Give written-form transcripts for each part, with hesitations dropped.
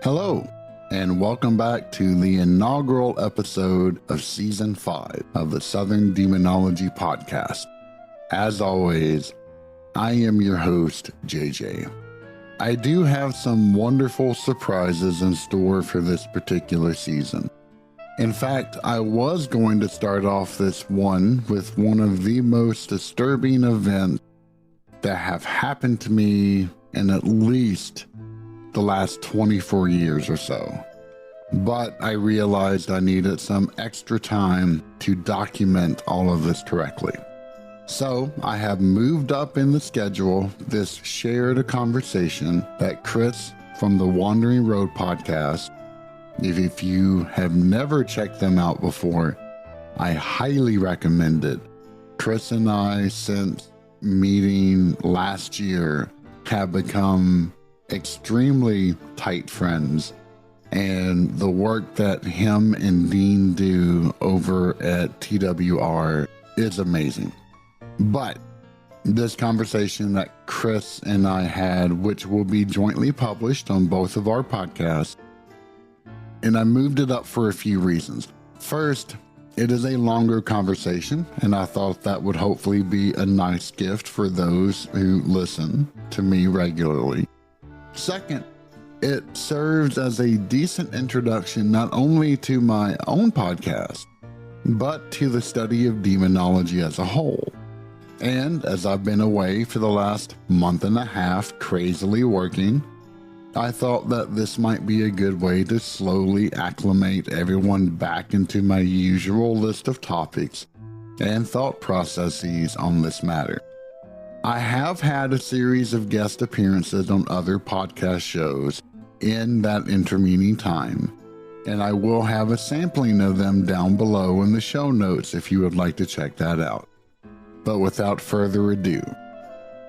Hello, and welcome back to the inaugural episode of Season 5 of the Southern Demonology podcast. As always, I am your host, JJ. I do have some wonderful surprises in store for this particular season. In fact, I was going to start off this one with one of the most disturbing events that have happened to me in at least the last 24 years or so. But I realized I needed some extra time to document all of this correctly. So I have moved up in the schedule this shared conversation that Chris from the Wandering Road podcast, if you have never checked them out before, I highly recommend it. Chris and I, since meeting last year, have become extremely tight friends, and the work that him and Dean do over at TWR is amazing. But this conversation that Chris and I had, which will be jointly published on both of our podcasts, and I moved it up for a few reasons. First, it is a longer conversation, and I thought that would hopefully be a nice gift for those who listen to me regularly. Second, it serves as a decent introduction not only to my own podcast, but to the study of demonology as a whole. And as I've been away for the last month and a half crazily working, I thought that this might be a good way to slowly acclimate everyone back into my usual list of topics and thought processes on this matter. I have had a series of guest appearances on other podcast shows in that intervening time, and I will have a sampling of them down below in the show notes if you would like to check that out. But without further ado,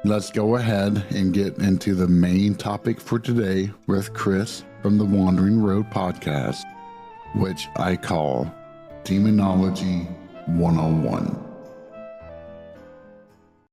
let's go ahead and get into the main topic for today with Chris from the Wandering Road podcast, which I call Demonology 101.